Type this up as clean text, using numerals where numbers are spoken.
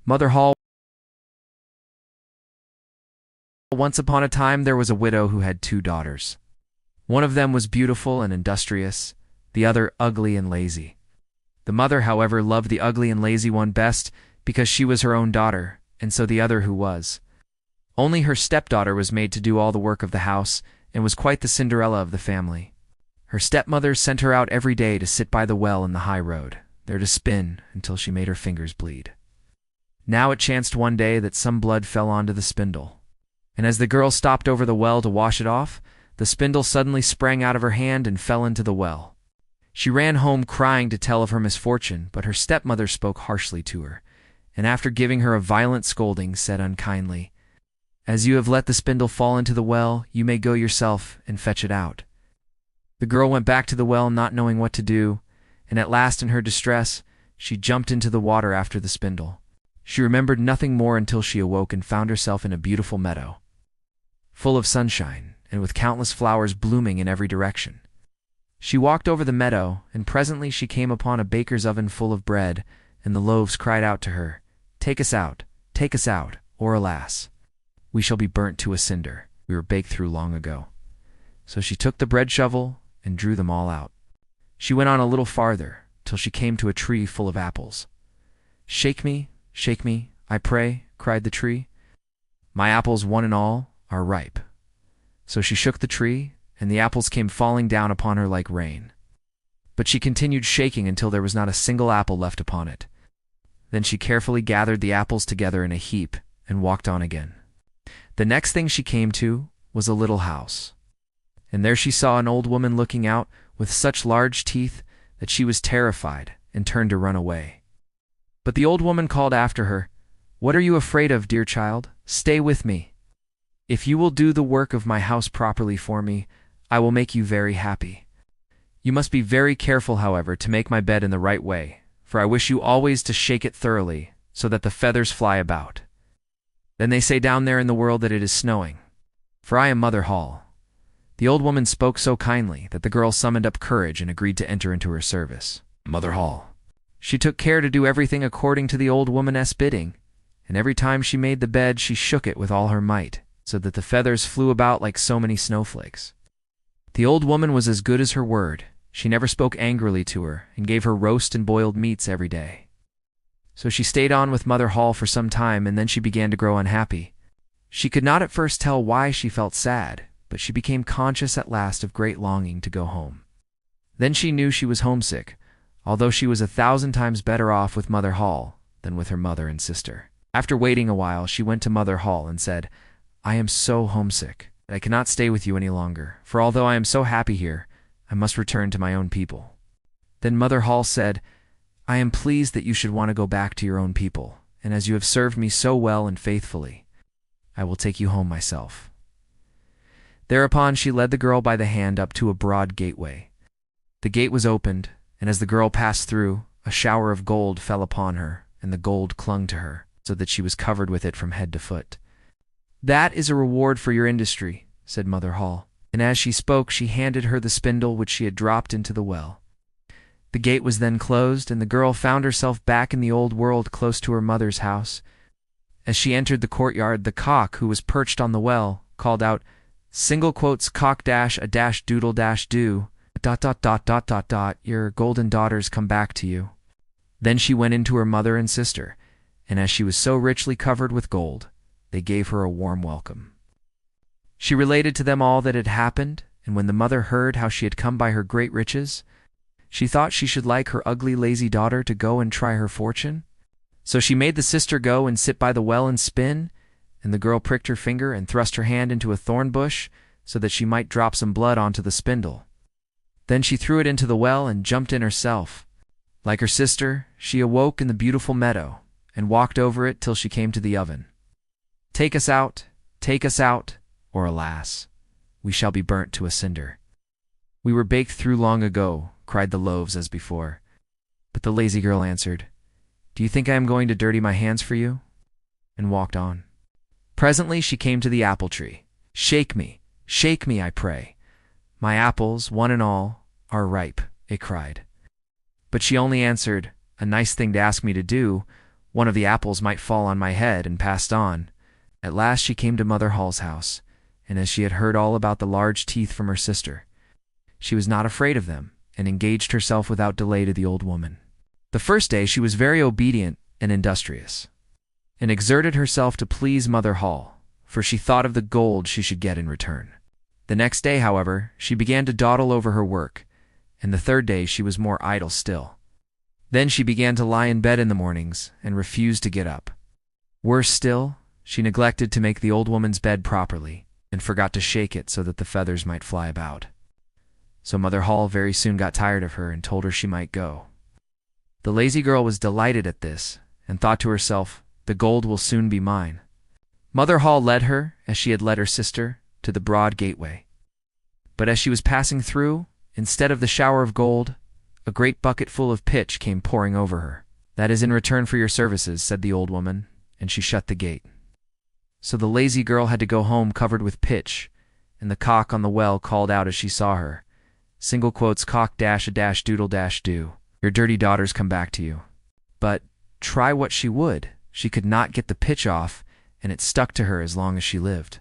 Mother Holle. Once upon a time there was a widow who had 2 daughters. One of them was beautiful and industrious, the other ugly and lazy. The mother, however, loved the ugly and lazy one best because she was her own daughter, and so the other who was. Only her stepdaughter was made to do all the work of the house and was quite the Cinderella of the family. Her stepmother sent her out every day to sit by the well in the high road, there to spin until she made her fingers bleed. Now it chanced one day that some blood fell onto the spindle, and as the girl stopped over the well to wash it off, the spindle suddenly sprang out of her hand and fell into the well. She ran home crying to tell of her misfortune, but her stepmother spoke harshly to her, and after giving her a violent scolding, said unkindly, "As you have let the spindle fall into the well, you may go yourself and fetch it out." The girl went back to the well not knowing what to do, and at last in her distress, she jumped into the water after the spindle. She remembered nothing more until she awoke and found herself in a beautiful meadow, full of sunshine, and with countless flowers blooming in every direction. She walked over the meadow, and presently she came upon a baker's oven full of bread, and the loaves cried out to her, take us out, or alas, we shall be burnt to a cinder. We were baked through long ago." So she took the bread shovel and drew them all out. She went on a little farther, till she came to a tree full of apples. shake me, I pray," cried the tree. "My apples, one and all, are ripe." So she shook the tree, and the apples came falling down upon her like rain. But she continued shaking until there was not a single apple left upon it. Then she carefully gathered the apples together in a heap and walked on again. The next thing she came to was a little house, and there she saw an old woman looking out with such large teeth that she was terrified and turned to run away. But the old woman called after her, "What are you afraid of, dear child? Stay with me. If you will do the work of my house properly for me, I will make you very happy. You must be very careful, however, to make my bed in the right way, for I wish you always to shake it thoroughly, so that the feathers fly about. Then they say down there in the world that it is snowing, for I am Mother Holle." The old woman spoke so kindly that the girl summoned up courage and agreed to enter into her service. Mother Holle. She took care to do everything according to the old woman's bidding, and every time she made the bed she shook it with all her might, so that the feathers flew about like so many snowflakes. The old woman was as good as her word. She never spoke angrily to her, and gave her roast and boiled meats every day. So she stayed on with Mother Holle for some time, and then she began to grow unhappy. She could not at first tell why she felt sad, but she became conscious at last of great longing to go home. Then she knew she was homesick, although she was 1,000 times better off with Mother Holle than with her mother and sister. After waiting a while, she went to Mother Holle and said, "I am so homesick that I cannot stay with you any longer, for although I am so happy here, I must return to my own people." Then Mother Holle said, "I am pleased that you should want to go back to your own people, and as you have served me so well and faithfully, I will take you home myself." Thereupon she led the girl by the hand up to a broad gateway. The gate was opened, and as the girl passed through, a shower of gold fell upon her, and the gold clung to her, so that she was covered with it from head to foot. "That is a reward for your industry," said Mother Holle, and as she spoke she handed her the spindle which she had dropped into the well. The gate was then closed, and the girl found herself back in the old world close to her mother's house. As she entered the courtyard, the cock, who was perched on the well, called out, "Cock dash a dash doodle dash do, ... your golden daughters come back to you." Then she went in to her mother and sister, and as she was so richly covered with gold, they gave her a warm welcome. She related to them all that had happened, and when the mother heard how she had come by her great riches, she thought she should like her ugly lazy daughter to go and try her fortune. So she made the sister go and sit by the well and spin, and the girl pricked her finger and thrust her hand into a thorn bush so that she might drop some blood onto the spindle. Then she threw it into the well and jumped in herself. Like her sister, she awoke in the beautiful meadow and walked over it till she came to the oven. Take us out, or alas, we shall be burnt to a cinder." "We were baked through long ago," cried the loaves as before. But the lazy girl answered, "Do you think I am going to dirty my hands for you?" and walked on. Presently she came to the apple tree. shake me, I pray. My apples, one and all, are ripe," it cried. But she only answered, "A nice thing to ask me to do. One of the apples might fall on my head, and passed on. At last she came to Mother Holle's house, and as she had heard all about the large teeth from her sister, she was not afraid of them, and engaged herself without delay to the old woman. The first day she was very obedient and industrious, and exerted herself to please Mother Holle, for she thought of the gold she should get in return. The next day, however, she began to dawdle over her work, and the third day she was more idle still. Then she began to lie in bed in the mornings, and refused to get up. Worse still, she neglected to make the old woman's bed properly, and forgot to shake it so that the feathers might fly about. So Mother Holle very soon got tired of her and told her she might go. The lazy girl was delighted at this, and thought to herself, "The gold will soon be mine." Mother Holle led her, as she had led her sister, to the broad gateway. But as she was passing through, instead of the shower of gold, a great bucket full of pitch came pouring over her. "That is in return for your services," said the old woman, and she shut the gate. So the lazy girl had to go home covered with pitch, and the cock on the well called out as she saw her, "Cock dash a dash doodle dash do. Your dirty daughter's come back to you." But, try what she would, she could not get the pitch off, and it stuck to her as long as she lived.